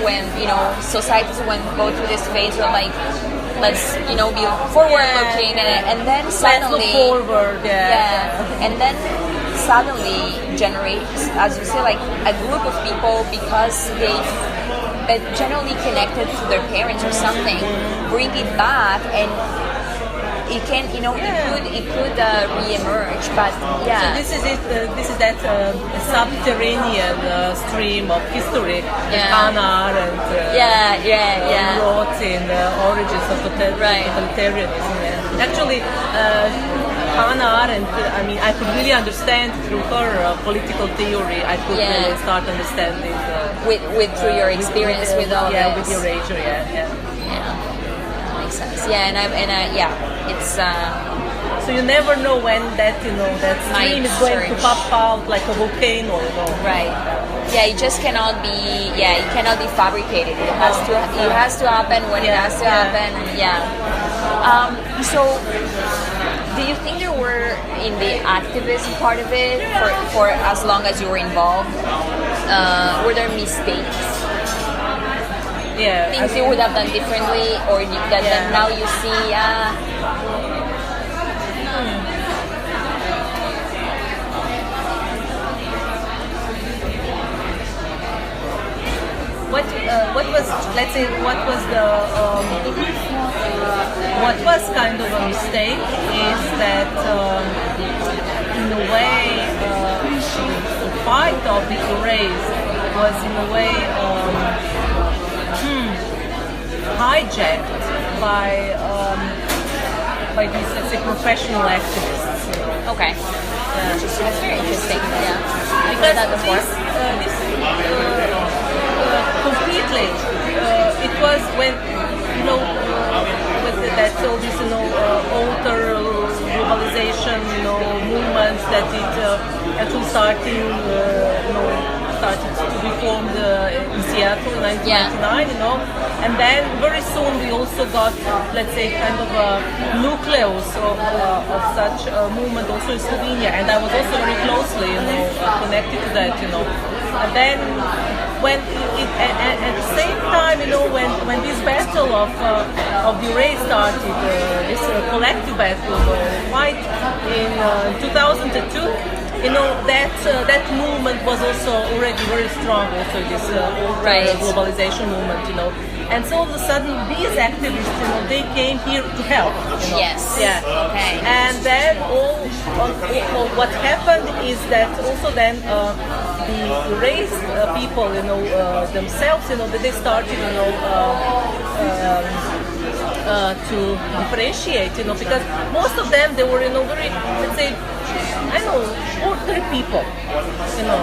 when societies when go through this phase where like let's be forward looking, and then suddenly let's look forward, and then suddenly generates, as you say, like a group of people, because they generally connected to their parents or something, bring it back, and it can, it could re-emerge, but yeah. So this is it. This is that subterranean stream of history that Hannah Arendt wrote in Origins of Totalitarianism. And actually, Hannah Arendt, I could really understand through her political theory. I could really start understanding through your experience with all this. With Eurasia, makes sense. It's. So you never know when that stream is going to pop out like a volcano. Right. It just cannot be. It cannot be fabricated. It has to happen when it has to happen. So, do you think there were in the activism part of it for as long as you were involved? Were there mistakes? Things you would have done differently, or that now you see. What was, let's say, what was the what was kind of a mistake is that in a way the fight of the erased was in a way hijacked by these, let's say, professional activists. Okay. That's very interesting. Because this completely, it was when with that all this alter globalization movements that it actually started to be formed in Seattle in 1999, and then very soon we also got, let's say, kind of a nucleus of such a movement also in Slovenia, and I was also very closely connected to that, and then when at the same time, when this battle of the race started, this collective battle fight in 2002. That movement was also already very strong. Also, this globalization movement. And so all of a sudden, these activists, they came here to help. Yes. Yeah. Okay. And then what happened is that also then the race people, themselves, that they started, to differentiate, because most of them, they were, very, let's say, ordinary people.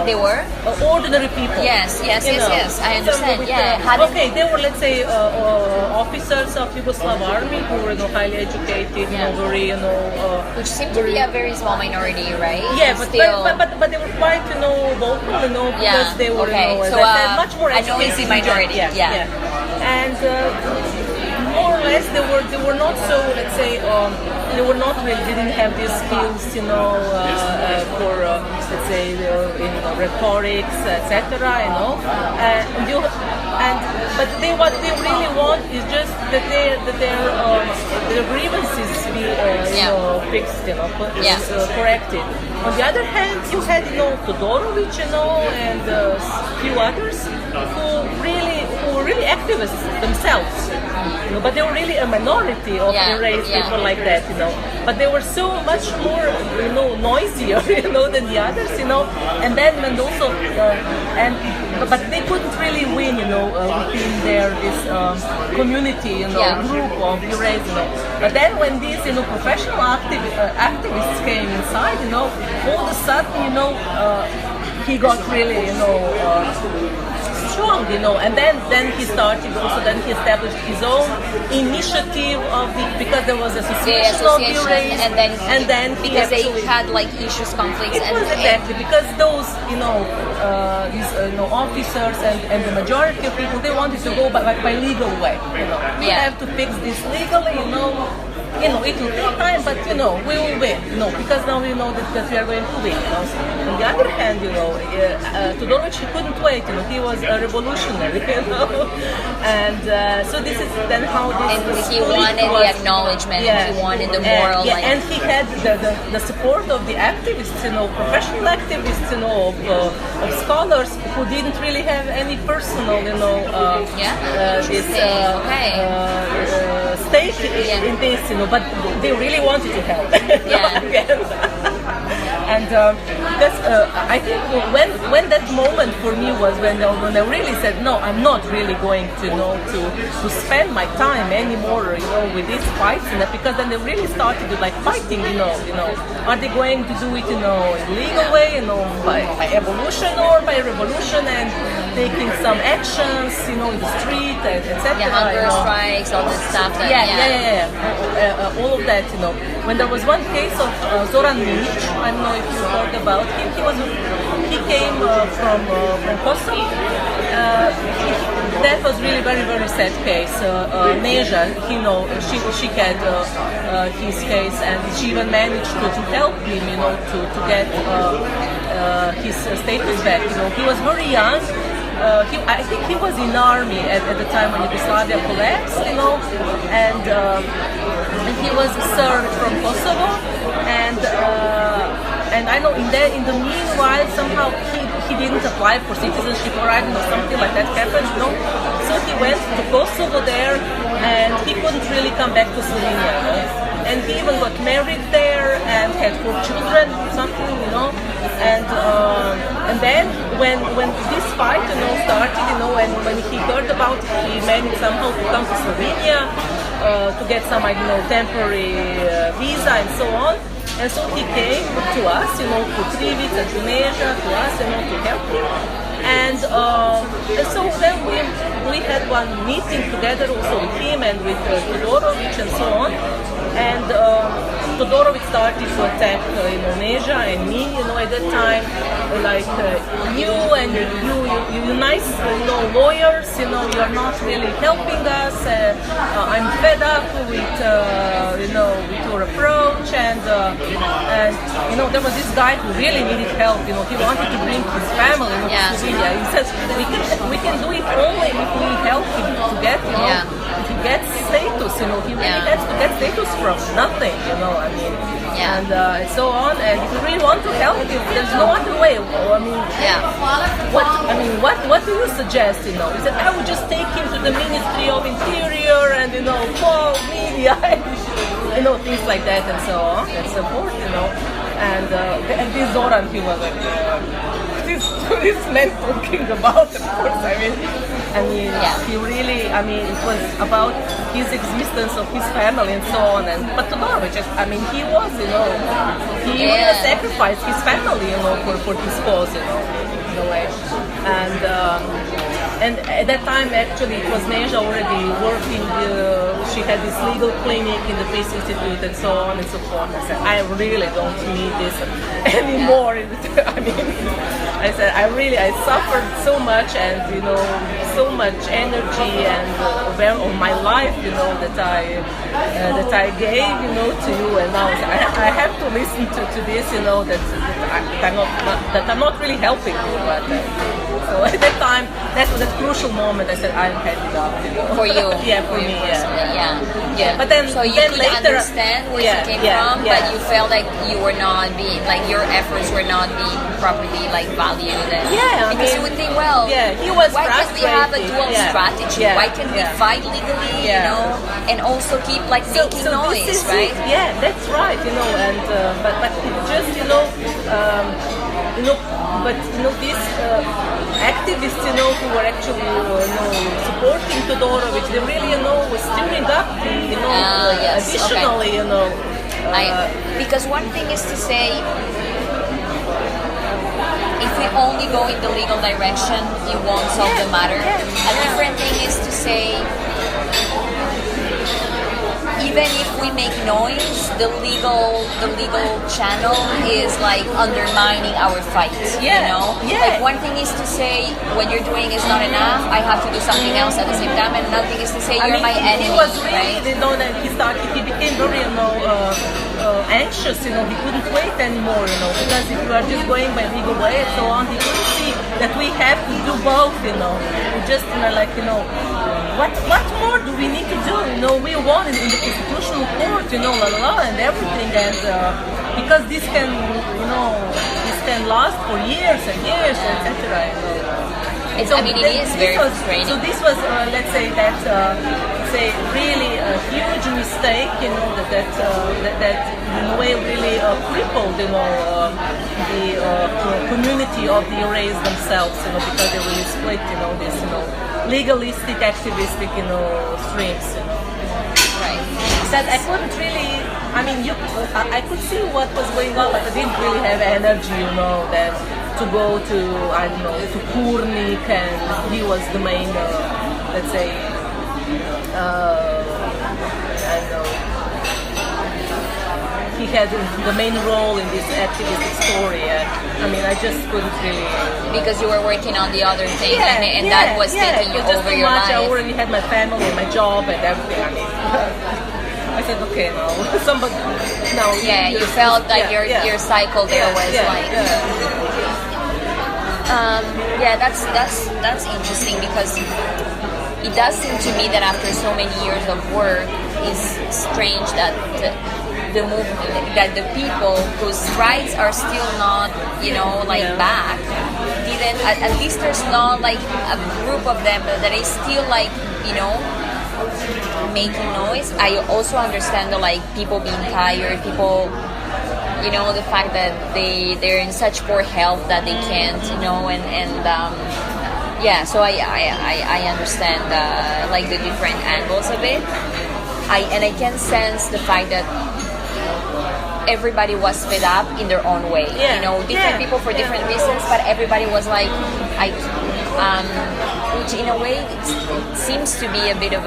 They were? Ordinary people. Yes, I understand. They were, let's say, officers of Yugoslav army who were, highly educated, very, which seemed to be a very small minority, right? Yeah, but they were quite, vocal, because they were, as so, I said, much more educated. A noisy minority. And more or less, they were not so, let's say, they were not really, didn't have these skills, for, let's say, rhetorics, etc. But what they really want is just that their grievances be, fixed, corrected. On the other hand, you had, Todorovic, and a few others who were really activists themselves. But they were really a minority of erased people like that, But they were so much more, noisier, than the others, And then when also, but they couldn't really win, within this community, group of erased, But then when these, professional activists came inside, all of a sudden, he got really, strong, and then he started also. Then he established his own initiative because there was association of the race, and then because they had like issues, conflicts, because those these officers and the majority of people, they wanted to go by legal way. We have to fix this legally, it will take time, but we will win. Because now we know that we are going to win. So, on the other hand, Todorovic, he couldn't wait. He was a revolutionary. And so this is then how this. And he wanted the acknowledgement. Yeah. He wanted the moral. And he had the support of the activists, professional activists, of scholars who didn't really have any personal, stake in this, but they really wanted to help. And that's I think when that moment for me was when I really said, no, I'm not really going to spend my time anymore, with these fights, and that, because then they really started fighting, are they going to do it in a legal way, by evolution or by revolution, and taking some actions, in the street, etc. Hunger strikes, all this stuff. All of that, When there was one case of Zoran Minic, I don't know if you heard about him. He came from Kosovo. That was really very, very sad case. Neja, she had his case, and she even managed to help him, to get his status back. He was very young. I think he was in army at the time when Yugoslavia collapsed, and he was served from Kosovo, and I know in the meanwhile somehow he didn't apply for citizenship, or I don't know, something like that happened, So he went to Kosovo there, and he couldn't really come back to Slovenia, And he even got married there and had 4 children, something, And then when this fight, started, and when he heard about it, he managed somehow to come to Slovenia to get some, temporary visa and so on. And so he came to us, to Trivic and Tunisia, to us, to help him. And so then we had one meeting together also with him and with Todorovic and so on. And Todorovic started to attack Neja and me, at that time, you and you nice, lawyers, you're not really helping us. I'm fed up with, with your approach, and there was this guy who really needed help. He wanted to bring his family to Slovenia. He says we can do it only if we help him to get, if he gets status. He really has to get status from nothing. And so on. And if you really want to help him, there's no other way. What do you suggest? He said, I would just take him to the Ministry of Interior and call media, things like that and so on, and support, And this Zoran, he was like, this man talking about, of course. He really, it was about his existence of his family and so on. But Todorovic, he was, he really sacrificed his family, for his cause, in a way. And at that time, actually, it was Neja already working. She had this legal clinic in the Peace Institute and so on and so forth. I said, I really don't need this anymore. I said, I suffered so much, and so much energy and of my life, that I gave, to you, and now I have to listen to this, that I'm not really helping you, but. So at that time, that was a crucial moment. I said, I'm had enough. For you? For me, But then, so you then could later, understand where you came from, but you felt like you were not being, your efforts were not being properly valued. And, because you would think, well, he was why can't we have a dual strategy? Why can't we fight legally, and also keep making noise, right? That's right. And but it's just these activists, who were actually, supporting Todorovic, they really, were stirring up the, additionally, because one thing is to say, if we only go in the legal direction, it won't solve the matter. A different thing is to say, even if we make noise, the legal channel is like undermining our fight. You know, like one thing is to say what you're doing is not enough. I have to do something else at the same time, and another thing is to say you're my enemy. He was really, right? that he became very, anxious. He couldn't wait anymore. Because if you are just going by legal way and so on, he couldn't see that we have to do both. We just what more do we need to do? We won in the constitutional court, and everything, and because this can last for years and years, etc. It is very frustrating. So this was, let's say that, really a huge mistake, that in a way really crippled, the community of the Arrays themselves, because they really split, this, legalistic, activistic, streams. Right. That I couldn't really. I could see what was going on, but I didn't really have energy, that to go to, to Kurnik, and he was the main, let's say, he had the main role in this activist story. I just couldn't really. Because you were working on the other thing, and that was taking you over your life. I already had my family and my job and everything. I said, okay, now somebody. Now. Yeah, you felt like your cycle there was like. That's interesting, because it does seem to me that after so many years of work, it's strange that the movement, that the people whose rights are still not, back, didn't. At least there's not like a group of them that is still like, making noise. I also understand the people being tired, people. The fact that they're in such poor health that they can't, so I understand the different angles of it. I can sense the fact that everybody was fed up in their own way. Different people for different reasons, but everybody was like, which in a way it seems to be a bit of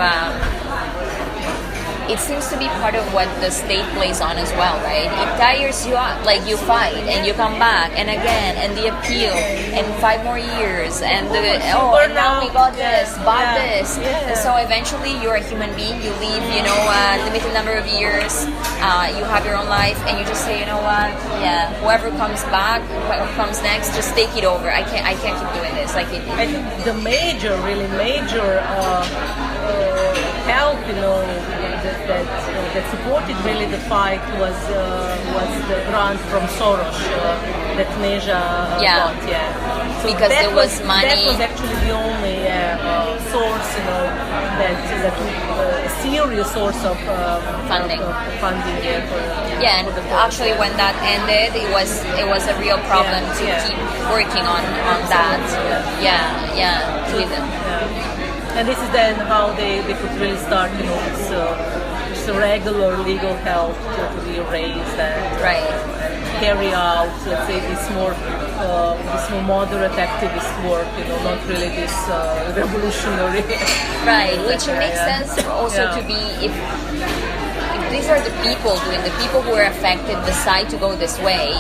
it seems to be part of what the state plays on as well, right? It tires you out, like you fight and you come back and again, and the appeal, and 5 more years, and and now we got this, this. And so eventually you're a human being, you live, a limited number of years, you have your own life, and you just say, whoever comes back, whoever comes next, just take it over. I can't keep doing this. I think the really major help, that supported really the fight was the grant from Soros that Neja got. So because there was money. That was actually the only source, a serious source of funding. And actually, when that ended, it was a real problem to keep working on that. And this is then how they could really start, this regular legal help to be raised and carry out, let's say, this more moderate activist work, not really this revolutionary. Right, which makes sense also to be if these are the people who are affected decide to go this way.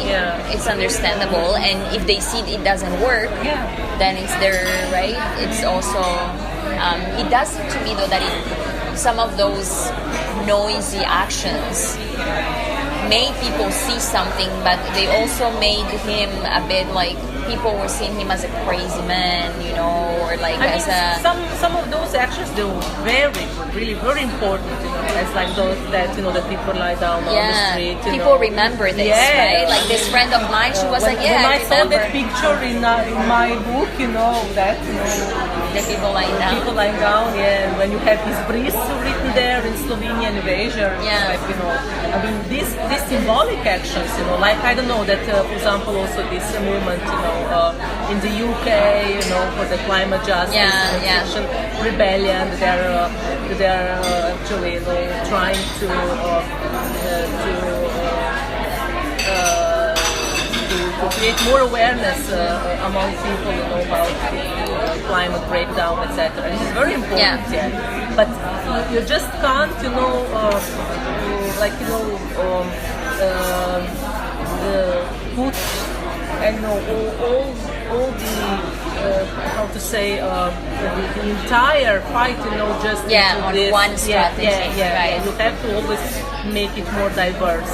It's understandable, and if they see it doesn't work, then it's their right. It's also. It does seem to me though that some of those noisy actions made people see something, but they also made him a bit like people were seeing him as a crazy man, or like some of those actions they were very good, really very important, as like those that that people lie down on the street. People remember this, right? Like this friend of mine, she was when I saw that picture in my book, that the people lying down. People lying down, when you have his bris written there in Slovenian erasure, these symbolic actions, like I don't know that for example also this movement, in the UK, for the climate justice rebellion, they're actually trying to create more awareness among people, about the climate breakdown, etc. And it's very important. But you just can't, like put all the how to say the entire fight just into on this. one strategy. Right. You have to always make it more diverse.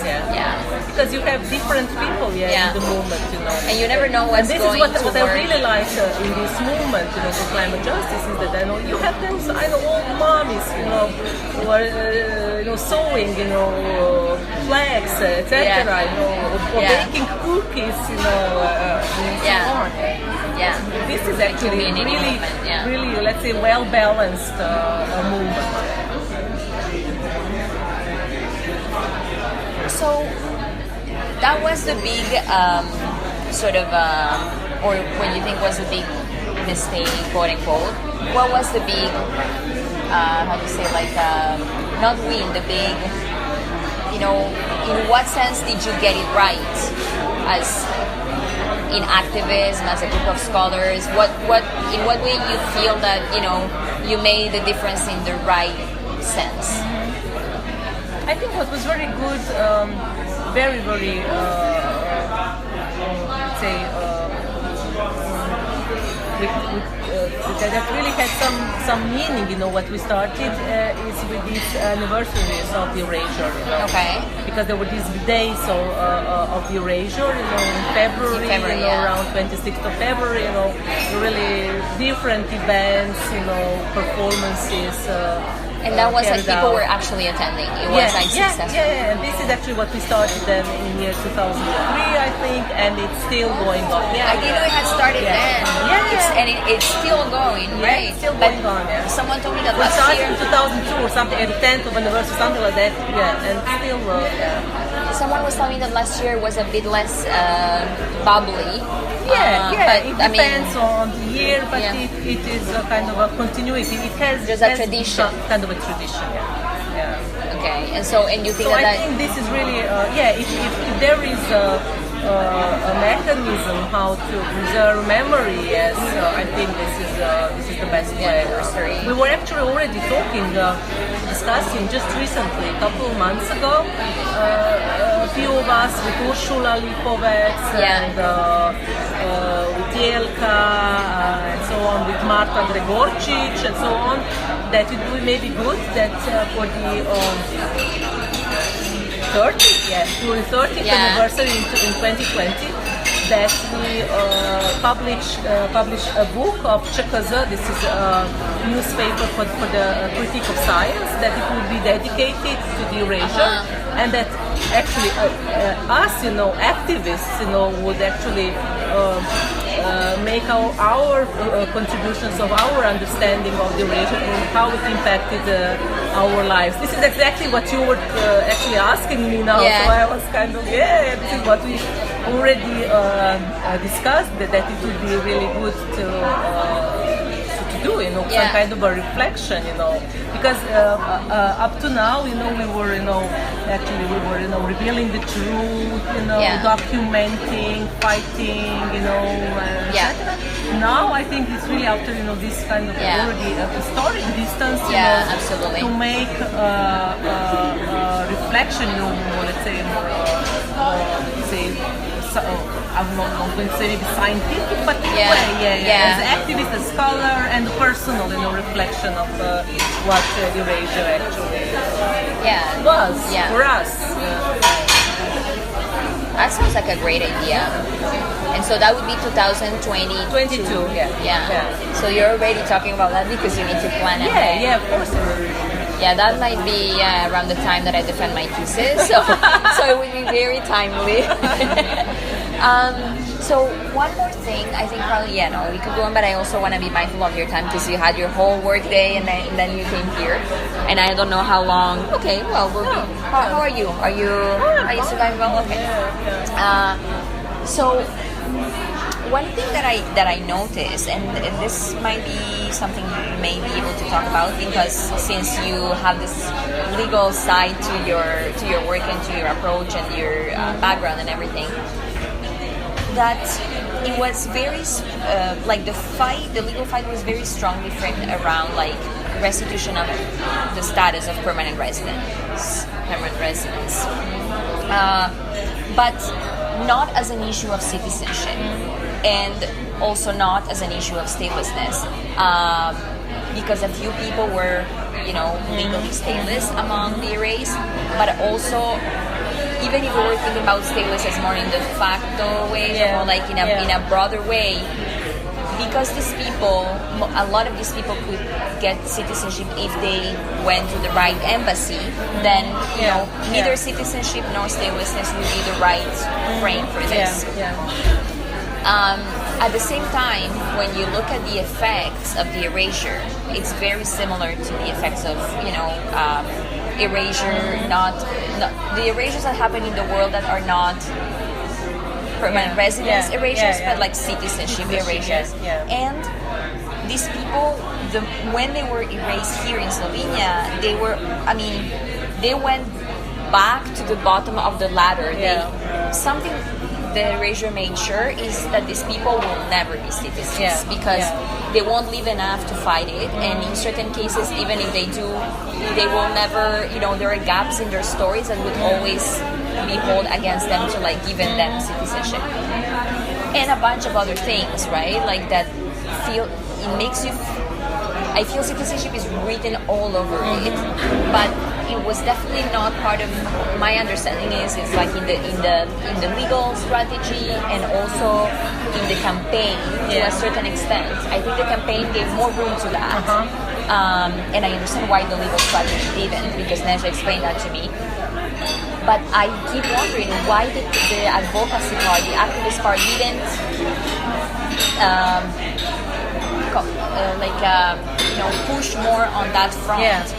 Because you have different people in the movement, and you never know what's and this going is what, to what work. I really like in this movement, for climate justice, is that you have those old mommies, who are sewing, flags, etc. Or baking cookies, and so on. This is actually really, let's say, well balanced movement. So that was the big or when you think was the big mistake, quote unquote. What was the big, how do you say, not win, the big, in what sense did you get it right as in activism, as a group of scholars? In what way you feel that you made the difference in the right sense? I think what was very good, very, very, let's say, that really had some meaning, what we started is with these anniversaries of the erasure, Okay. Because there were these days of the erasure, in February, around 26th of February, really different events, performances. And that was like people were actually attending. It was successful. Yeah, and this is actually what we started then in year 2003, I think, and it's still going on. I didn't know it had started then. And it's still going, right? It's still going on. Someone told me that we last started year in 2002 or something, at the 10th of anniversary, something like that. And still. Someone was telling me that last year was a bit less bubbly. It depends on the year, but it is a kind of a continuity. It has just a tradition, kind of a tradition. Okay, and you think I think this is really if there is a mechanism how to preserve memory, I think this is the best way. We were actually already discussing just recently, a couple of months ago, a few of us with Ursula Lipovec and with Jelka and so on, with Marta Gregorčić and so on, that it would maybe good that for the 30th anniversary in 2020, that we publish a book of ČKZ. This is a newspaper for the critique of science, that it would be dedicated to the erasure, and that actually us, activists, would actually make our contributions of our understanding of the erasure and how it impacted our lives. This is exactly what you were actually asking me now. So I was kind of, this is what we already discussed, that it would be really good to do, some kind of a reflection, because up to now, we were, revealing the truth, documenting, fighting, Now I think it's really after, this kind of already historic distance, absolutely. to make reflection, let's say, I'm not going to say maybe scientific, but as activist, as scholar, and personal, reflection of what erasure actually was for us. That sounds like a great idea. And so that would be 2020. 22, So you're already talking about that because you need to plan ahead. Yeah, of course. Yeah, that might be around the time that I defend my thesis, so it would be very timely. So one more thing, I think probably, we could go on, but I also want to be mindful of your time because you had your whole work day and then you came here, and I don't know how long. Okay, well, how are you? Are you surviving well? Okay. So one thing that I noticed, and this might be something you may be able to talk about, because since you have this legal side to your work and to your approach and your background and everything, that it was very the legal fight was very strongly framed around restitution of the status of permanent residence, but not as an issue of citizenship, and also not as an issue of statelessness, because a few people were, legally stateless among the erased, but also, even if we were thinking about stateless as more in the facto way, or more like in a broader way, because these people, a lot of these people could get citizenship if they went to the right embassy, then neither citizenship nor statelessness would be the right frame for this. At the same time, when you look at the effects of the erasure, it's very similar to the effects of erasure, not the erasures that happen in the world that are not permanent residence erasures, but like citizenship erasures. And these people, when they were erased here in Slovenia, they went back to the bottom of the ladder. Something the erasure made sure is that these people will never be citizens because they won't live enough to fight it, and in certain cases, even if they do, they will never, there are gaps in their stories that would always be held against them to like giving them citizenship. And a bunch of other things, right? Like that I feel citizenship is written all over it, but it was definitely not part of my understanding. It's like in the legal strategy and also in the campaign to a certain extent. I think the campaign gave more room to that, and I understand why the legal strategy didn't, because Neja explained that to me. But I keep wondering why the advocacy part, the activist part, didn't push more on that front.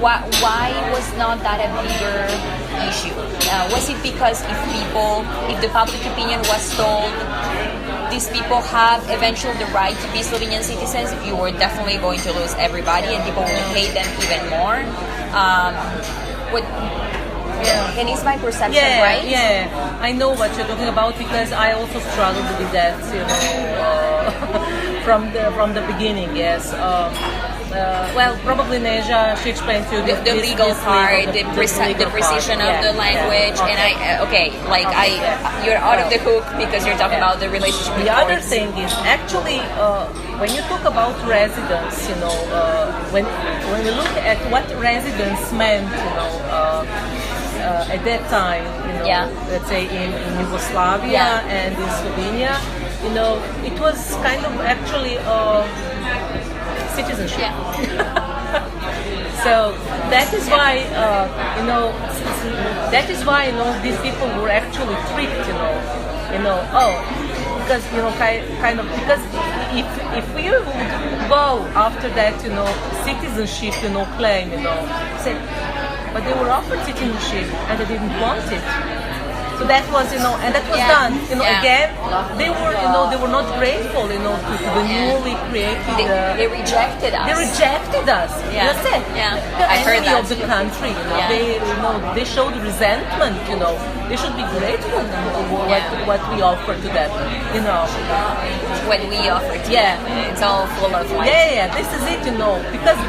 Why was not that a bigger issue? Was it because if the public opinion was told these people have eventually the right to be Slovenian citizens, you were definitely going to lose everybody and people will hate them even more? And is my perception right? Yeah, I know what you're talking about because I also struggled with that, from the beginning. Yes. Well, probably Neja, she explained to you the legal part, the precision of the language, and you're out of the hook because you're talking about the relationship with the other courts. thing is actually when you talk about residence, when we look at what residence meant, at that time, let's say in Yugoslavia and in Slovenia, it was kind of actually citizenship. So that is why these people were actually tricked, because because if we would go after that, citizenship, claim, say, but they were offered citizenship and they didn't want it. So that was, and that was done. Again, they were not grateful, to the newly created. They rejected us. They rejected us. Yeah. That's it. Yeah. The I heard enemy that. of the country. They showed resentment. They should be grateful for what we offer to them. When we offer to them, it's all full of like. Yeah. This is it. Because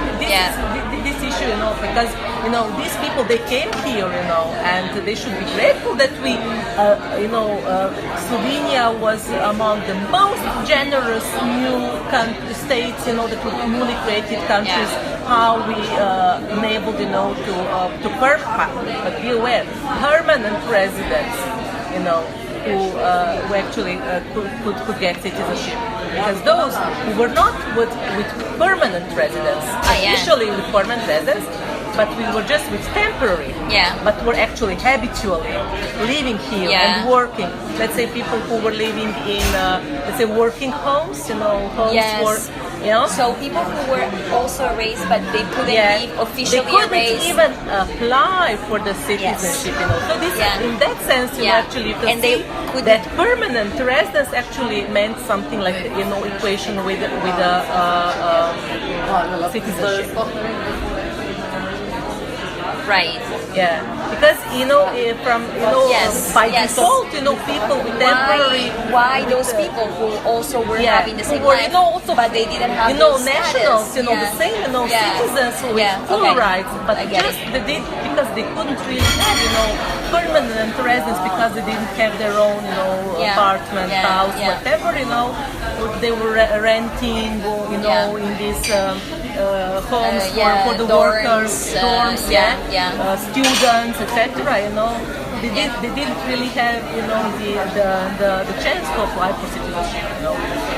this issue. Because these people, they came here. And they should be grateful that we. Slovenia was among the most generous new states, that were newly created countries. How we enabled, to but be aware, permanent residents, who actually could get citizenship. Because those who were not with permanent residence, officially with permanent residence, but we were just with temporary, but were actually habitually living here and working. Let's say people who were living in, working homes, homes for, So people who were also erased, but they couldn't be officially erased. They couldn't even apply for the citizenship, So this, in that sense, actually, you can see that permanent residence actually meant something like, equation with citizenship. Right. Yeah, because Yes, by yes. default, people with temporary. Why those people who also were Yeah, having the same who were, life, also, but they didn't have nationals, status. the same, Yeah. citizens with Yeah, full okay. rights, but I get just it. they did because they couldn't really have, permanent residence because they didn't have their own, apartment, Yeah, house, yeah. whatever, they were renting, Yeah. in these homes yeah, for the dorms, workers, dorms, yeah. students, etc. They didn't really have the chance to apply for citizenship,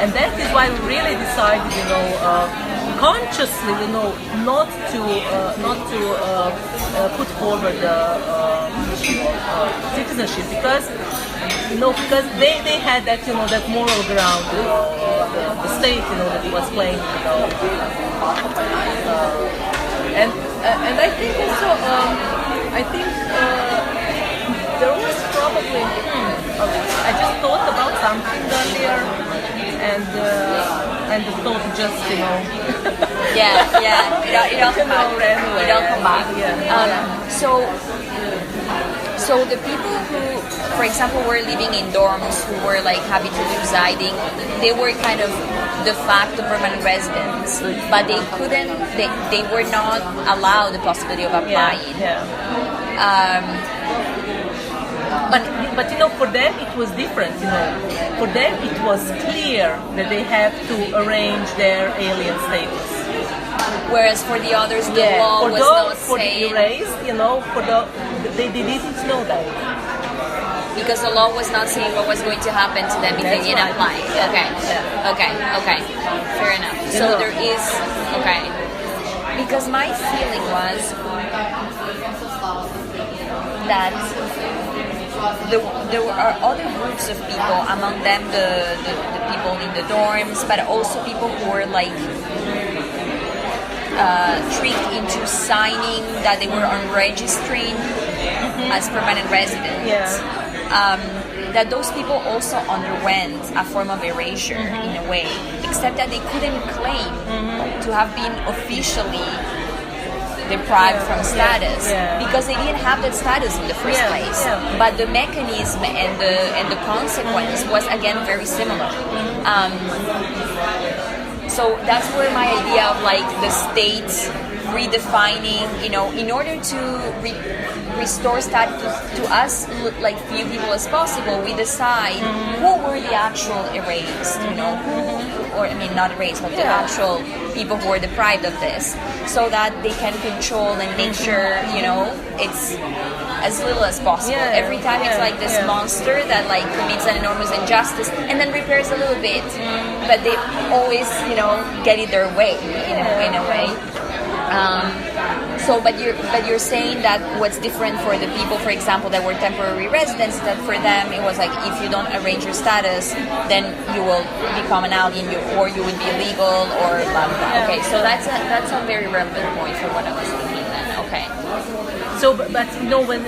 and that is why we really decided, consciously, not to put forward the issue of citizenship because they had that that moral ground, the state, that was playing, and I think also there was probably I just thought about something earlier and the thought just Yeah. You don't come back. ran away. You don't come back. Yeah. So the people who, for example, were living in dorms, who were like habitually residing, they were kind of de facto permanent residents, but they couldn't. They were not allowed the possibility of applying. But for them it was different. For them it was clear that they have to arrange their alien status. Whereas for the others, the law for was those, not for saying, the erased, they didn't know that. because the law was not saying what was going to happen to them if they didn't right. apply. Yeah. Okay. Fair enough. So there is because my feeling was that there are other groups of people, among them the people in the dorms, but also people who were like tricked into signing that they were unregistering as permanent residents. That those people also underwent a form of erasure in a way, except that they couldn't claim to have been officially deprived from status because they didn't have that status in the first place. But the mechanism and the consequence was again very similar. So that's where my idea of like the states redefining, in order to restore status to us, like few people as possible, we decide who were the actual erased, not erased, but the actual people who were deprived of this, so that they can control and make sure, it's as little as possible. Every time it's like this monster that like commits an enormous injustice and then repairs a little bit, but they always, get it their way, in a way. But you're saying that what's different for the people, for example, that were temporary residents, that for them it was like if you don't arrange your status, then you will become an alien, or you would be illegal, or blah blah blah. Okay, so that's a very relevant point for what I was thinking then. Okay. So, but when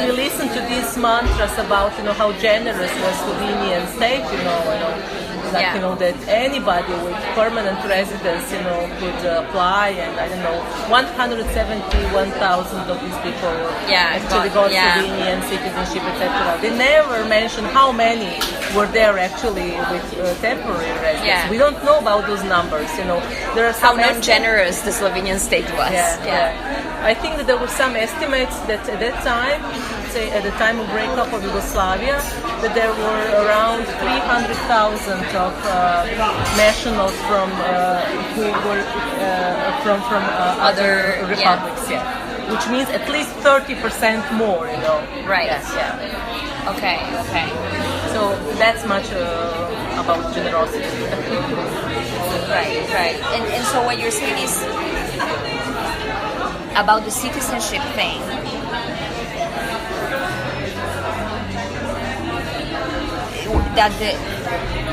we listen to these mantras about how generous the Slovenian state, that anybody with permanent residence, could apply, and I don't know, 171,000 of these people actually got Slovenian citizenship, etc. They never mention how many were there actually with temporary residence. We don't know about those numbers. There are some how non-generous the Slovenian state was. I think that there were some estimates that at that time, say at the time of breakup of Yugoslavia, that there were around 300,000 of nationals from who were from other republics. Which means at least 30% more. Right. Yeah. Okay. So that's much about generosity. Right. And so what you're saying is about the citizenship thing. That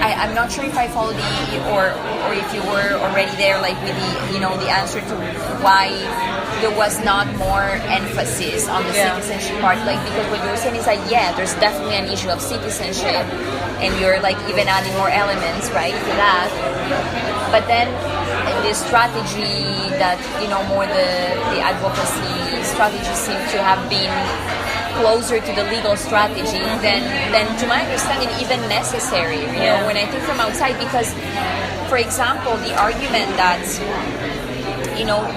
I'm not sure if I followed or if you were already there, like with the answer to why there was not more emphasis on the citizenship part. Like, because what you're saying is like, there's definitely an issue of citizenship, and you're like even adding more elements, right, to that. But then the strategy that more the advocacy strategy seems to have been closer to the legal strategy than to my understanding even necessary, when I think from outside. Because, for example, the argument that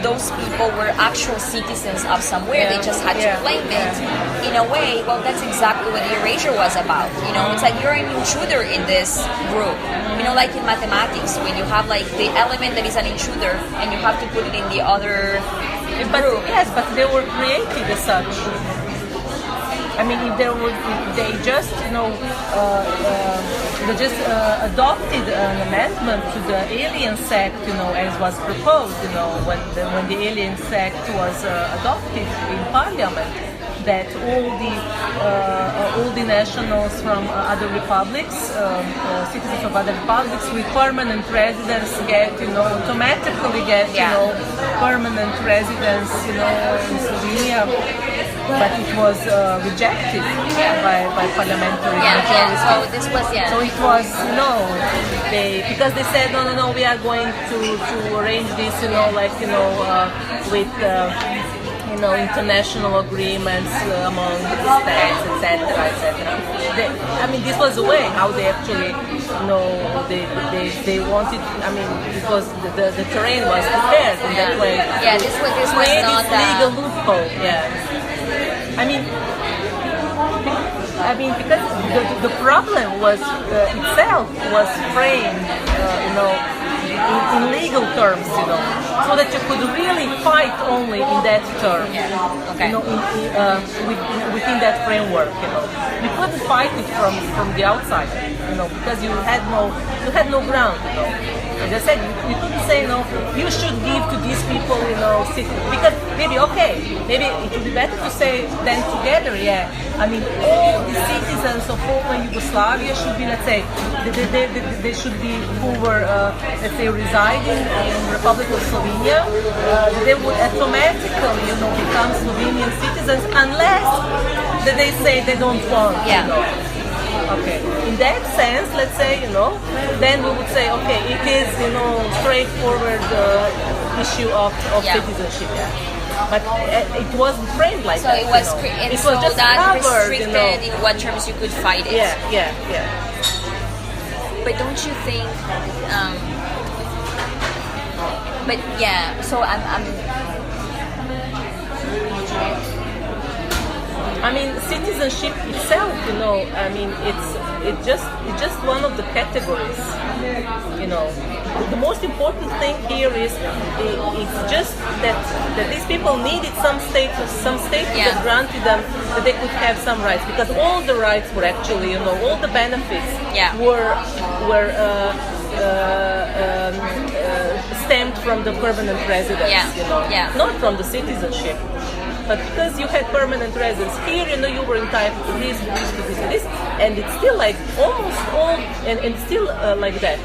those people were actual citizens of somewhere, they just had to claim it, in a way, well, that's exactly what the erasure was about. It's like you're an intruder in this group, like in mathematics, when you have like the element that is an intruder and you have to put it in the other group. Yes, but they were created as such. I mean, if they just, they just adopted an amendment to the Aliens Act, as was proposed, when the Aliens Act was adopted in Parliament, that all the nationals from other republics, citizens of other republics with permanent residence automatically get, permanent residence, in Slovenia. But it was rejected by parliamentary majority. So this was So it was because they said no, we are going to arrange this with international agreements among the states, etc. I mean, this was the way how they actually they wanted. I mean, because the terrain was prepared in that way. Yeah, this was not legal loophole. I mean, because the problem was itself was framed, in legal terms, so that you could really fight only in that term, within that framework, You couldn't fight it from the outside, because you had no ground, As I said, you couldn't say, you should give to these people, because maybe it would be better to say than together, I mean, all the citizens of former Yugoslavia should be, let's say, they should be who were, let's say, residing in Republic of Slovenia, they would automatically, become Slovenian citizens unless they say they don't want, Okay. In that sense, let's say, then we would say, okay, it is, straightforward issue of citizenship. But it wasn't framed like so that. It was it was just that covered, restricted in what terms you could fight it. Yeah. But don't you think? But so I'm. I mean, citizenship itself, I mean, it's just one of the categories, The most important thing here is it's just that these people needed some status that granted them that they could have some rights, because all the rights were actually, all the benefits were stemmed from the permanent residence, not from the citizenship. But because you had permanent residence here, you were entitled to this, and it's still like almost all, and still like that,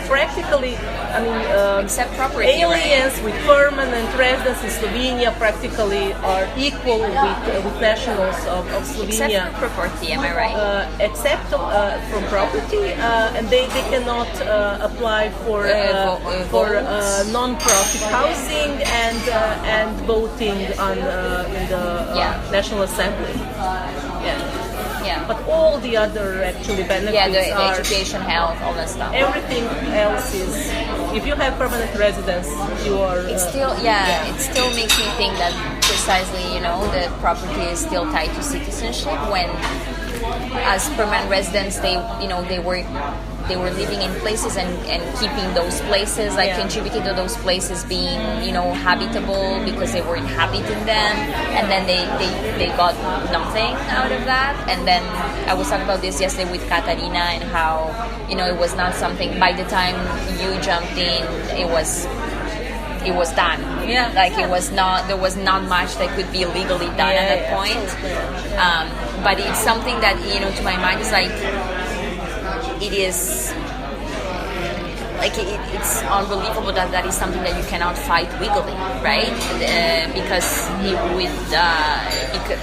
Practically, I mean, except property, aliens with permanent residence in Slovenia practically are equal with nationals of Slovenia. Except for property, am I right? Except from property, and they cannot apply for non-profit housing and voting in the National Assembly. But all the other actually benefits the education, health, all that stuff. Everything else is, if you have permanent residence, you are. It still it still makes me think that precisely, the property is still tied to citizenship, when as permanent residents they were living in places and keeping those places, contributing to those places being, habitable because they were inhabiting them, and then they got nothing out of that. And then I was talking about this yesterday with Katarina, and how, it was not something, by the time you jumped in, it was done. It was not, there was not much that could be legally done at that point. But it's something that, to my mind is like, it is like it's unbelievable that that is something that you cannot fight legally, right? Because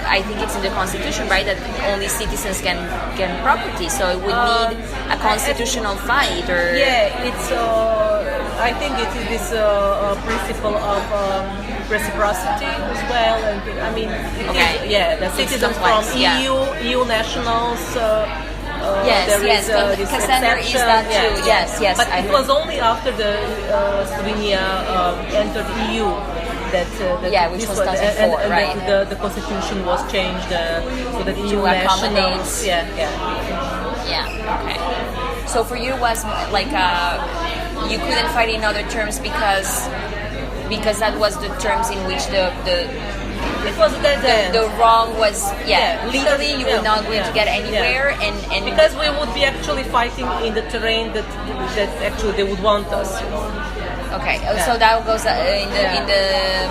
I think it's in the constitution, right, that only citizens can get property. So it would need a constitutional fight, or it's. I think it is this principle of reciprocity as well, and I mean, the citizens from EU nationals. Because then there is that too. Yes. But it was only after the Slovenia entered EU that which was 2004, and right? The constitution was changed so that EU nationals. Okay. So for you, it was like you couldn't fight in other terms because that was the terms in which it was the wrong was legally you were not going to get anywhere and because we would be actually fighting in the terrain that actually they would want us. Okay, so that goes in the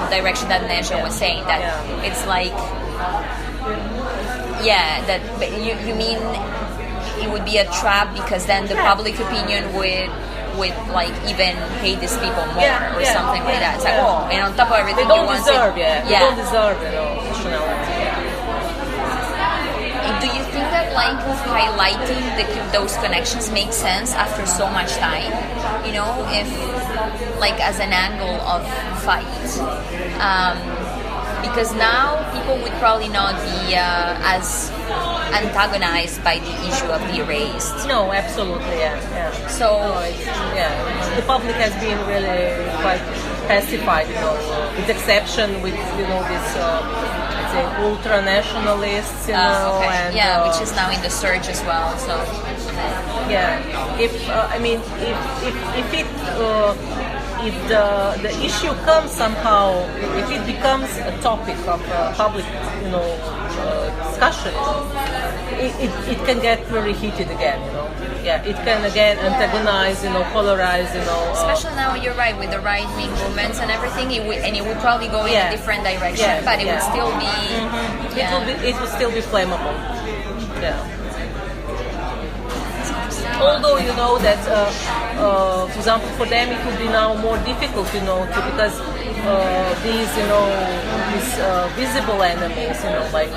direction that Neža was saying, that it's like that you mean it would be a trap because then the public opinion would like even hate these people more or something like that. It's like, and on top of everything, they don't deserve, they don't deserve, nationality. Do you think that like highlighting those connections makes sense after so much time? You know, if like as an angle of fight, because now people would probably not be as antagonized by the issue of the erased. No, absolutely, So, the public has been really quite pacified, with exception with this, let's say, ultra-nationalists, and which is now in the surge as well. So, if the issue comes somehow, if it becomes a topic of public, discussion, it can get very heated again, it can again antagonize, polarize, Especially now, you're right, with the right-wing movements and everything, it would probably go in a different direction, but it would still be... It would still be flammable. Although you know that, for example, for them it would be now more difficult, because these, these visible enemies, like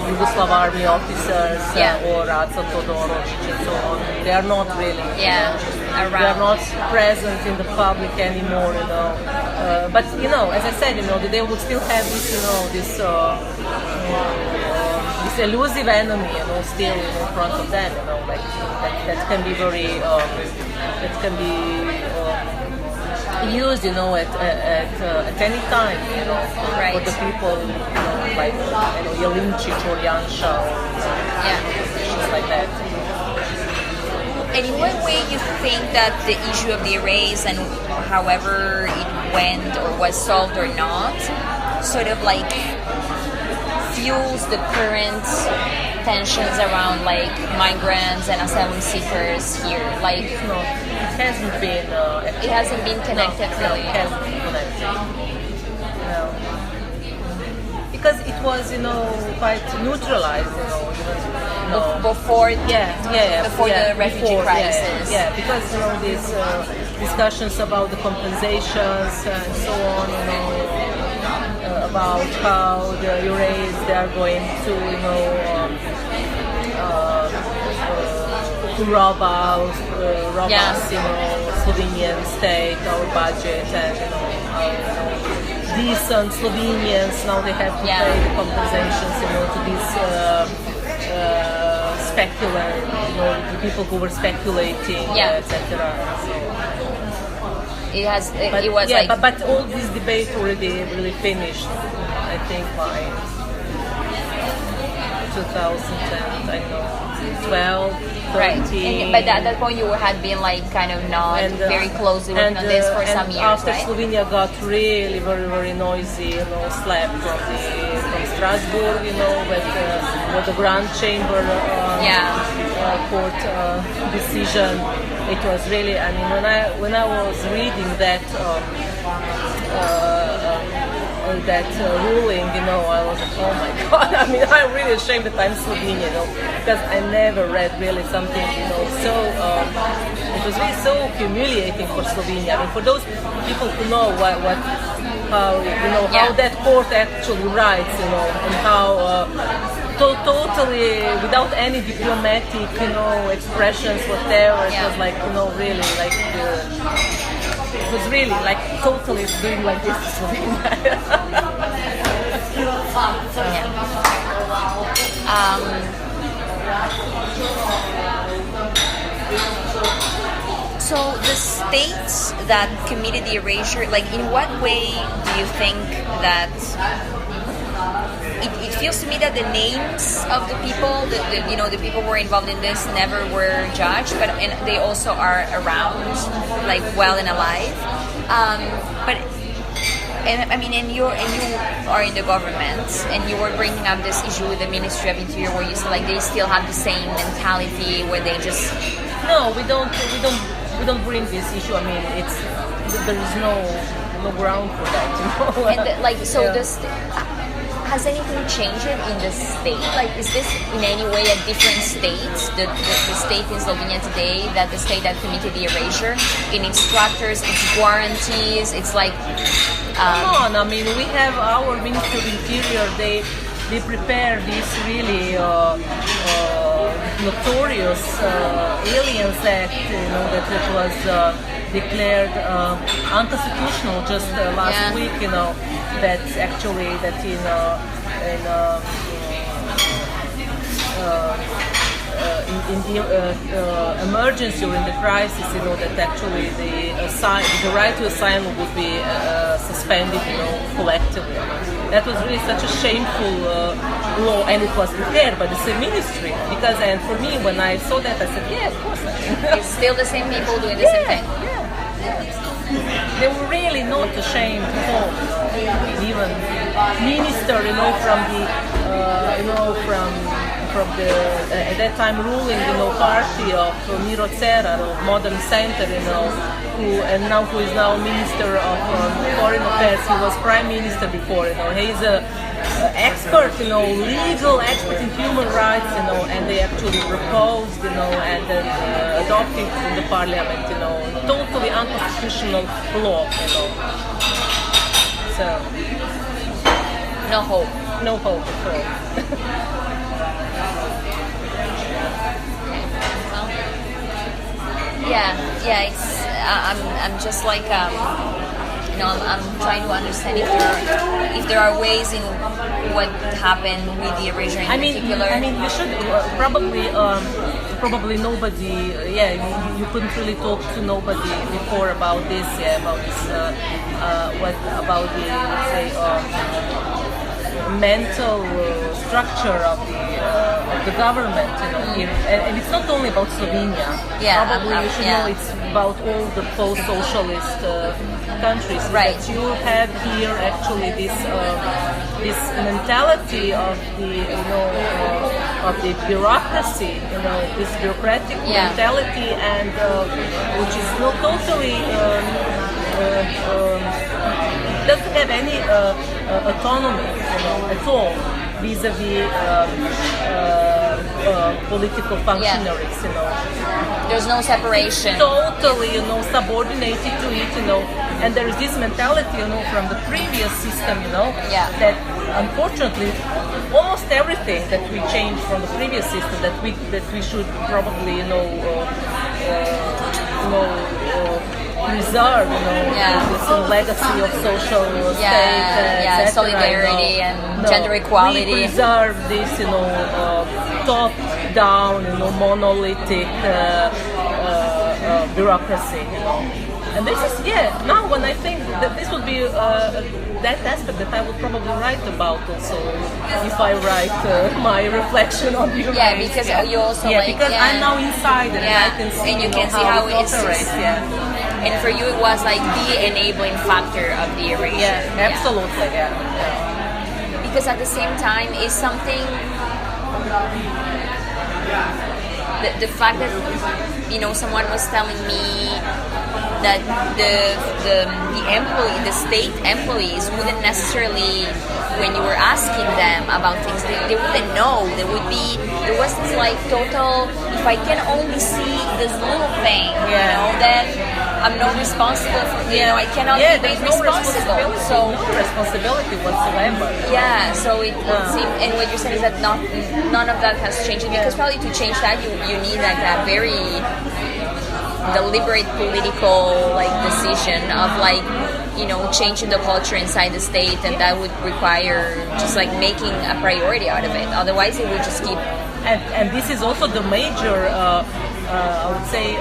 Yugoslav army officers or Raca Todorovic and so on, they are not really, they are not present in the public anymore, But as I said, they would still have this, this elusive enemy, still in front of them, like that can be very, that can be used, at any time, for the people, like Jelincic or Janša, issues like that. And in what way you think that the issue of the erase and however it went or was solved or not, sort of like fuels the current tensions around like migrants and asylum seekers here? Like, no, it hasn't been. It hasn't been connected, really. It hasn't been connected. No. Because it was, quite neutralized, before the refugee crisis. Because these discussions about the compensations and so on, about how the erased they are going to, rob us, Slovenian state, our budget, and decent Slovenians now they have to pay the compensations, to these speculants, the people who were speculating, etc. But all this debate already really finished, I think, by 2010, I don't know, 12, 13. But at that point you had been like kind of not very closely working on this for some years, after right? Slovenia got really very, very noisy, slap from Strasbourg, with the Grand Chamber court decision. It was really, when I was reading that ruling, I was like, oh my god. I mean, I'm really ashamed that I'm Slovenian, because I never read really something, so it was really so humiliating for Slovenia. I mean, for those people who know how that court actually writes, and how totally without any diplomatic, expressions, whatever. It was like, really like. It was really like totally doing like this to Slovenia. So the states that committed the erasure, like in what way do you think that it feels to me that the names of the people, the people who were involved in this never were judged, and they also are around, like well and alive. And you are in the government, and you were bringing up this issue with the Ministry of Interior, where you say like they still have the same mentality, where they just no, we don't bring this issue. I mean, there is no ground for that, And has anything changed in the state? Like, is this in any way a different state, the state in Slovenia today, that the state that committed the erasure, in its structures, its guarantees, it's like... Come on, I mean, we have our Ministry of Interior, they prepare this really notorious Aliens Act, that was declared unconstitutional just last week, that's actually in the emergency or in the crisis, that actually the right to asylum would be suspended, collectively. That was really such a shameful law, and it was prepared by the same ministry. And for me, when I saw that, I said, yeah, of course. It's still the same people doing the same thing. They were really not ashamed at all. Even minister, from the at that time ruling, party of Miro Cerar of Modern Center, who is now Minister of Foreign Affairs. He was Prime Minister before. He's a expert, legal expert in human rights, and they actually proposed, and then adopted in the parliament, totally unconstitutional law, So no hope at all. Yeah. It's I'm just like I'm trying to understand if there are ways in what happened with the erasure in particular. I mean, you should probably nobody. You couldn't really talk to nobody before about this. What about the, let's say, mental structure of the government, here, and it's not only about Slovenia. Probably you should know it's about all the post-socialist countries. Right. That you have here actually this mentality of the bureaucracy, this bureaucratic mentality, and which is not totally doesn't have any autonomy, at all, vis-a-vis political functionaries, There's no separation. It's totally, subordinated to it, and there is this mentality, from the previous system, that unfortunately almost everything that we changed from the previous system that we should probably, preserve, this legacy of social state, solidarity and gender equality. We preserve this, top-down, monolithic bureaucracy, And this is, now when I think that this would be that aspect that I would probably write about also, if I write my reflection on human rights. Because you also because I'm now inside and I can see, and you can see how it operates. And for you, it was like the enabling factor of the erasure. Absolutely. Because at the same time, is something. The fact that someone was telling me that the state employees wouldn't necessarily, when you were asking them about things, they wouldn't know. There was this like total, if I can only see this little thing, then I'm not responsible for, I cannot be made responsible. So no responsibility whatsoever. Yeah, so it seems, and what you're saying is that none of that has changed, because probably to change that you need like a very deliberate political like decision of like changing the culture inside the state, and that would require just like making a priority out of it. Otherwise, it would just keep. And this is also the major, I would say,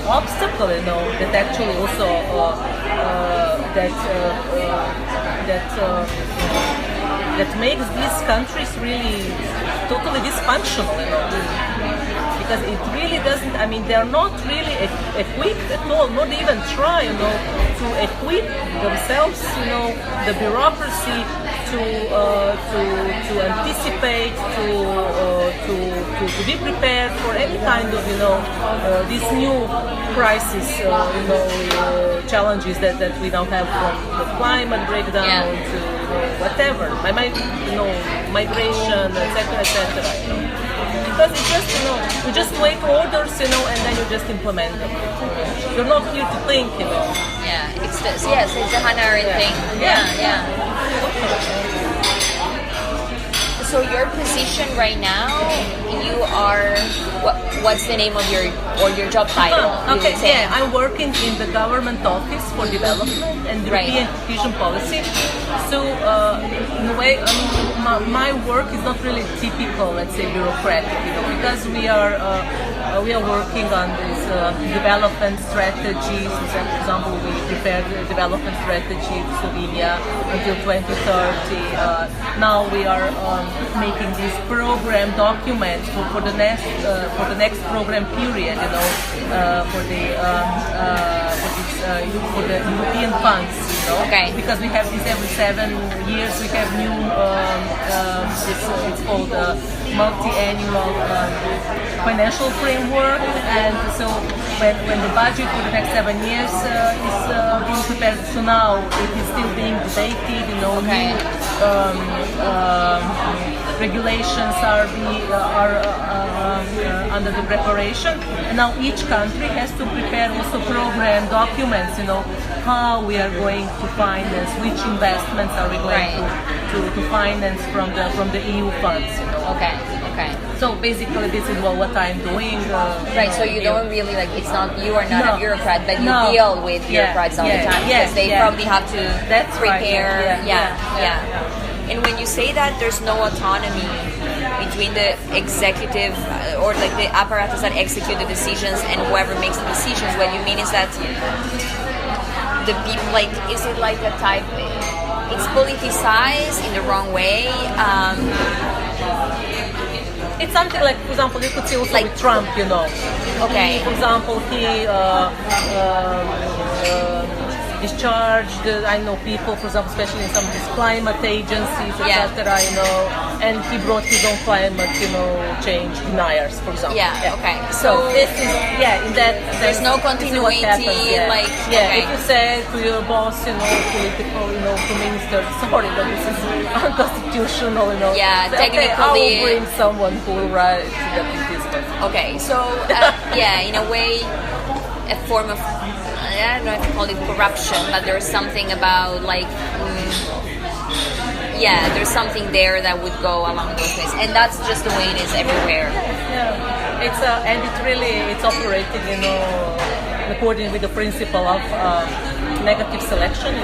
obstacle, that actually also that makes these countries really totally dysfunctional, because it really doesn't. I mean, they're not really equipped at all. Not even try, to equip themselves, the bureaucracy to anticipate, to be prepared for any kind of these new crisis challenges that we now have, from the climate breakdown to whatever, migration, etc. Because it's just you just make orders, and then you just implement them. You're not here to think, Yeah, it's the Hannah Arendt thing. Yeah. So your position right now, you are what's the name of your job title? Okay, I'm working in the government office for development and European cohesion policy. So in a way, my work is not really typical, let's say, bureaucratic, because we are working on this development strategies. For example, we prepared a development strategy for Slovenia until 2030. Now we are making these program documents for the next program period, for the European funds, because we have this every 7 years. We have new it's called multi-annual financial framework, and so when the budget for the next 7 years is being prepared, so now it is still being debated. Regulations are under the preparation, and now each country has to prepare also program documents. How we are going to finance, which investments are we going to finance from the EU funds. Okay. So basically, this is what I'm doing. So you don't really you are not a bureaucrat, but you deal with bureaucrats all the time, because they probably have to prepare. And when you say that there's no autonomy between the executive or like the apparatus that execute the decisions and whoever makes the decisions, what you mean is that the people, is it like a type? It's politicized in the wrong way. It's something like, for example, you could see also with Trump, Okay. For example, he discharged, people, for example, especially in some of these climate agencies, etc. And he brought his own climate, change deniers, for example. Okay. So this is, in that sense, there's no continuity. If you say to your boss, political, to minister, sorry, but this is unconstitutional. Technically, I will bring someone who will write the petition. Okay, so in a way, a form of, I don't know if you call it corruption, but there's something about there's something there that would go along those ways, and that's just the way it is everywhere. It's and it's operating, according with the principle of negative selection.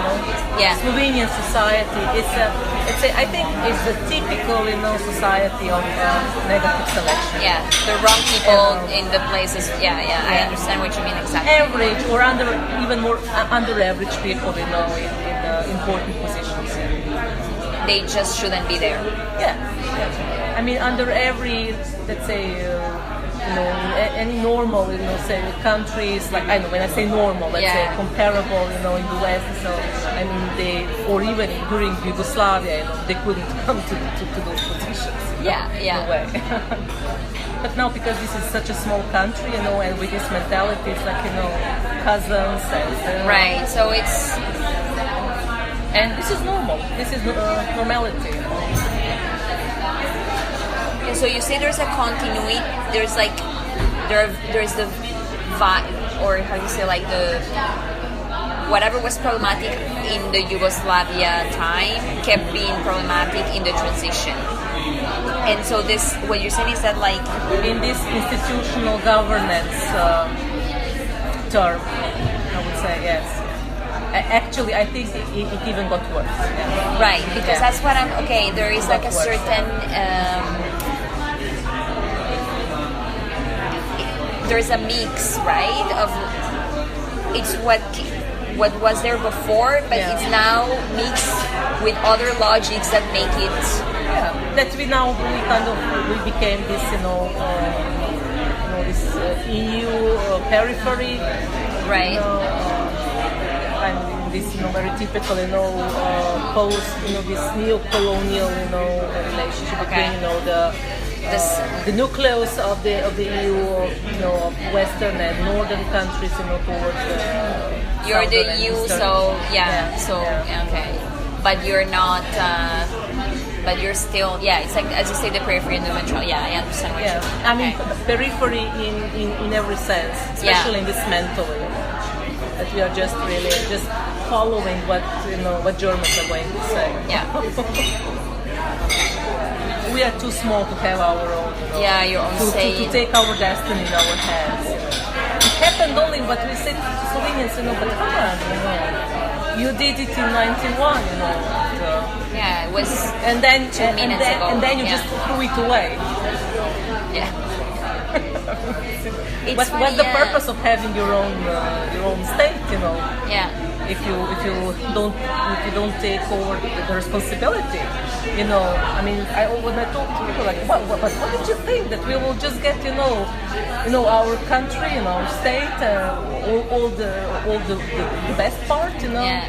Slovenian society, I think it's a typical, society of negative selection. The wrong people in the places. I understand what you mean exactly. Average or even more under average people, in important positions. They just shouldn't be there. I mean, under every, let's say, any normal, say countries, like, I know, when I say normal, let's say comparable, in the West, so I mean or even during Yugoslavia, they couldn't come to those positions. In a way. But now, because this is such a small country, and with this mentality, it's like, cousins and right. So it's, and this is normal. This is normality. And so you say there's a continuity. There's like there's the vibe, or how do you say, like the whatever was problematic in the Yugoslavia time kept being problematic in the transition. And so this, what you're saying is that, like, in this institutional governance term, I would say yes. Actually, I think it even got worse. Yeah. Right, because that's what I'm. Okay, there is like a certain. There's a mix, right? Of it's what was there before, but it's now mixed with other logics that make it. Yeah, that we became this, this EU periphery, right? And this, very typical, post, this neo-colonial, relationship between, the nucleus of the EU, of Western and Northern countries, towards the. You're the EU, so okay, but you're not. But you're still, it's like, as you say, the periphery and the metro. Yeah, I understand what you're saying. I mean, periphery in every sense, especially in this mentally. That we are just really following what Germans are going to say. Yeah. We are too small to have our own. Your own say. To take our destiny in our hands. It happened only, but we said to Slovenians, but come on, you did it in 91, Yeah, it was. And then 2 minutes ago. And then you just threw it away. Yeah. What's the purpose of having your own state? Yeah. If you don't take over the responsibility, I mean, when I talk to people, like, what did you think, that we will just get, our country, our state, all the best part, Yeah.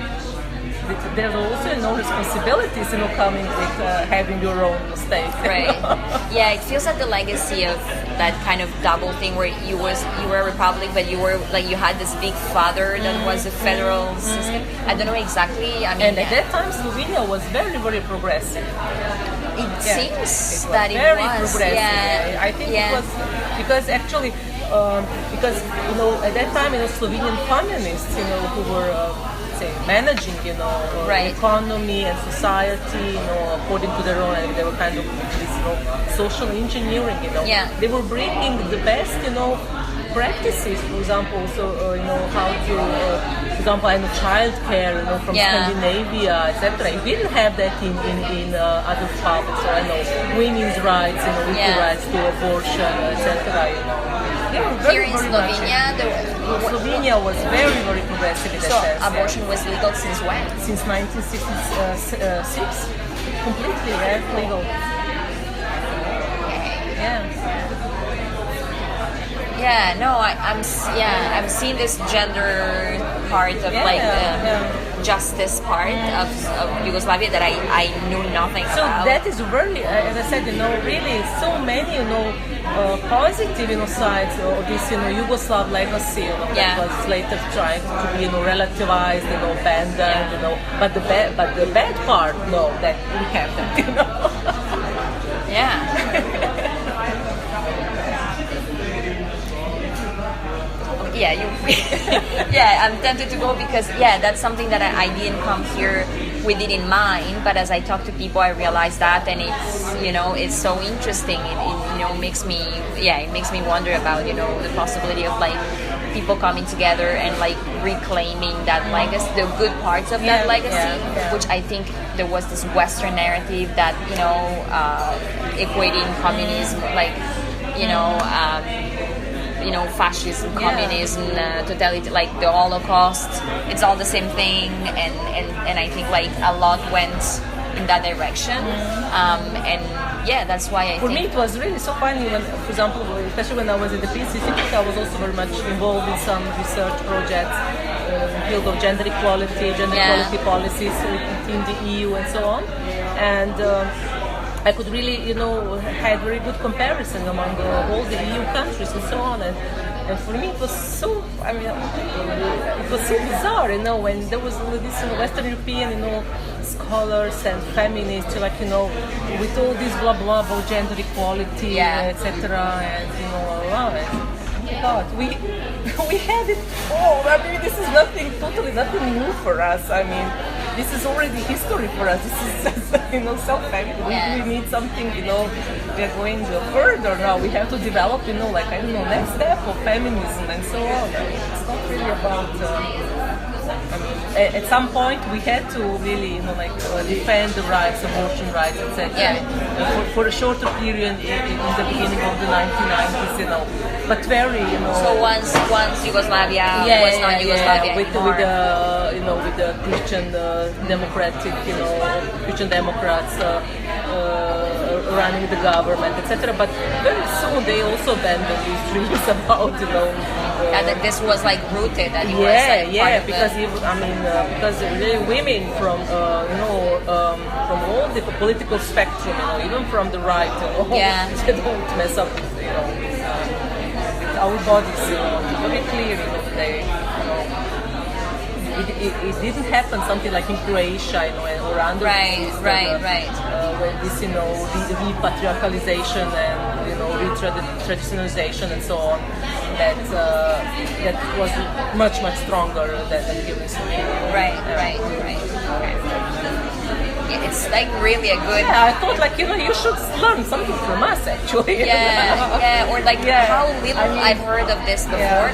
There's also no responsibilities, coming with having your own state. Right. Yeah, it feels like the legacy of that kind of double thing where you were a republic, but you were like, you had this big father that was a federal system. I don't know exactly. I mean, and at that time, Slovenia was very, very progressive. It seems it that was it very was. progressive. Yeah. I think it was because actually, at that time, Slovenian communists, who were managing, economy and society, according to their own, and they were kind of this, social engineering, They were bringing the best, practices, for example, how to, for example, I know childcare, from Scandinavia, etc. You didn't have that in other republics, or I know women's rights, equal rights to abortion, etc. Here in Slovenia, Slovenia was very, very progressive in that sense. So abortion was legal since when? Since 1966, completely legal. Yeah, no, I'm seeing this gender part of justice part of Yugoslavia that I knew nothing so about. So that is very, as I said, really so many, positive, sides of this, Yugoslav legacy, that was later trying to be, relativized, abandoned, but the bad part, that we kept it, Yeah. I'm tempted to go because that's something that I didn't come here with it in mind, but as I talk to people I realize that, and it's it's so interesting. It makes me wonder about the possibility of like people coming together and like reclaiming that legacy, the good parts of that legacy, which I think there was this Western narrative that equating communism like fascism, communism, totality, like the Holocaust, it's all the same thing, and I think like a lot went in that direction, and yeah, that's why I For think. me, it was really so funny when, for example, especially when I was in the Peace Institute, I was also very much involved in some research projects in the field of gender equality policies within the EU and so on. And I could really, had very good comparison among all the EU countries and so on. And for me, it was so, it was so bizarre, when there was this Western European, scholars and feminists, with all this blah blah about gender equality, etc. And wow, oh my God, we had it all. This is totally nothing new for us. This is already history for us. This is just, self-evident. We need something, we are going further now. We have to develop, next step of feminism and so on. It's not really about. At some point we had to really, defend the rights, abortion rights, etc. For a shorter period in the beginning of the 1990s, but very, So once Yugoslavia was not Yugoslavia anymore. With the Christian democratic, Christian Democrats running the government, etc. But very soon they also abandoned these dreams about, that this was rooted, that it was part of because really women from from all the political spectrum, even from the right, they don't mess up with our bodies, very clear, they. It didn't happen something like in Croatia, or under right. When this, the repatriarchalization and retraditionalization and so on, that was much stronger than here in Slovenia. Right. Yeah, it's really a good. Yeah, I thought you should learn something from us actually. Or how little I've heard of this before.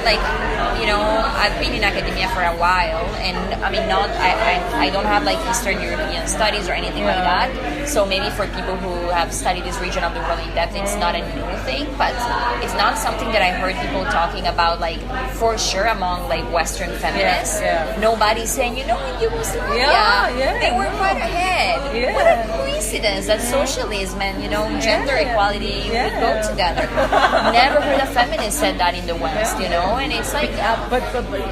I've been in academia for a while, and I don't have Eastern European studies or anything like that. So maybe for people who have studied this region of the world in depth, it's not a new thing, but it's not something that I heard people talking about for sure among Western feminists. Nobody's saying, in Yugoslavia, they were quite ahead. What a coincidence that socialism and gender equality would go together. Never heard a feminist said that in the West, and it's but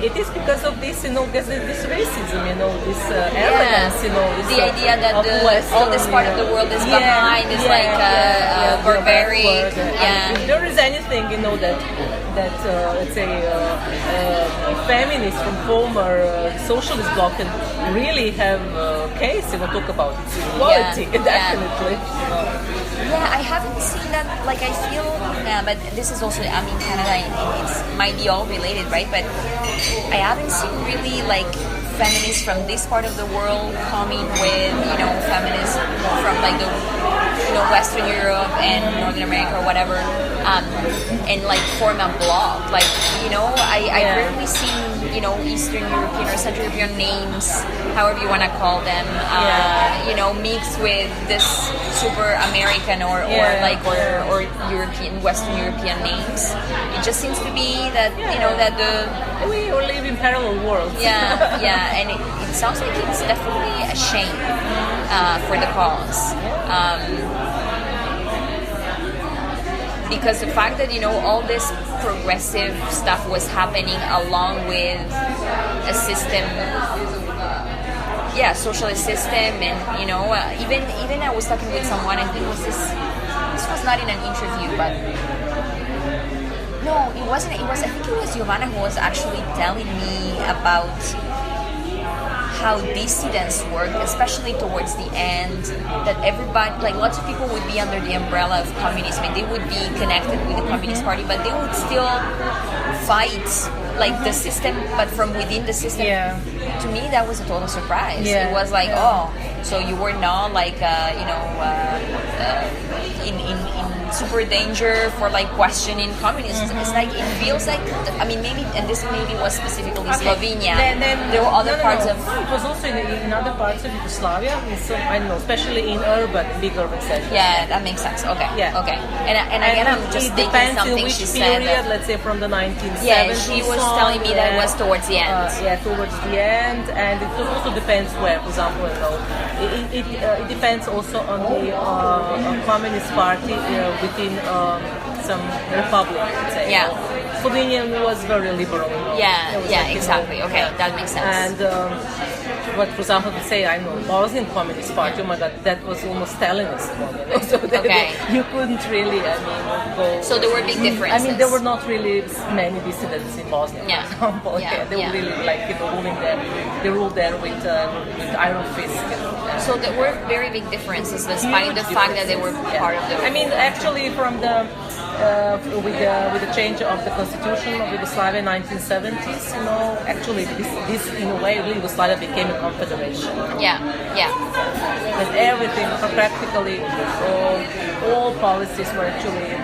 it is because of this, this racism, this arrogance, the idea that all this part of the world is behind, is barbaric. If there is anything, that let's say feminists from former socialist bloc can really have a case, talk about equality, definitely. I haven't seen that. I feel, but this is also, Canada, it might be all related, right? But I haven't seen really feminists from this part of the world coming with, feminists from the, Western Europe and Northern America or whatever, and form a bloc. I rarely seen, Eastern European or Central European names, however you want to call them, mixed with this super American or European, Western European names. It just seems to be that, that we all live in parallel worlds. And it sounds like it's definitely a shame for the cause. Because the fact that, all this progressive stuff was happening along with a system, socialist system, and, even I was talking with someone, I think this was not in an interview, but no, it wasn't, I think it was Giovanna who was actually telling me about how dissidents work, especially towards the end, that everybody, lots of people would be under the umbrella of communism and they would be connected with the Communist Party, but they would still fight the system, but from within the system. To me, that was a total surprise. It was so you were not in super danger for like questioning communism. It's like it feels like I mean maybe, and this maybe was specifically Slovenia. Then there were other parts of it was also in other parts of Yugoslavia. So I don't know, especially in big urban centers. Yeah, that makes sense. Okay. Yeah. Okay. And again, I'm just it thinking depends something in which she period, said. let's say from the 1970s. Yeah, she was telling me that it was towards the end. Towards the end, and it also depends where. For example, it depends also on the Communist Party within some republic, let's say. Yeah. Slovenia was very liberal. Exactly. Okay, that makes sense. And what, for example, to say, I know, Bosnian Communist Party, oh my God, that was almost Stalinist. So you couldn't really, go. So there were big differences. I mean, there were not really many dissidents in Bosnia, for example. They were really ruling there. They ruled there with iron fist. So there were very big differences, despite the fact that they were part of the. I mean, actually, from the with the change of the constitution of Yugoslavia in 1970s, actually this in a way Yugoslavia became a confederation. And everything, practically all policies were actually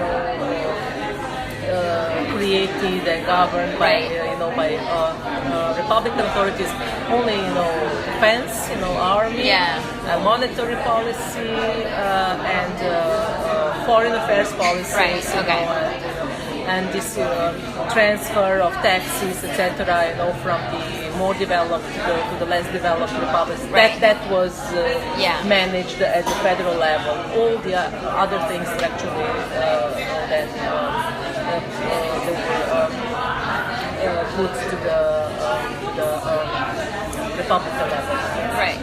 created and governed by Republican authorities. Only defense, army, monetary policy, and foreign affairs policies. Right. Okay. And this transfer of taxes, etc. From the more developed to the less developed republics. Right. That was managed at the federal level. All the other things were actually then put to the Republican level. Right.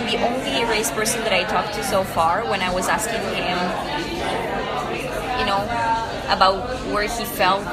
The only race person that I talked to so far, when I was asking him, about where he felt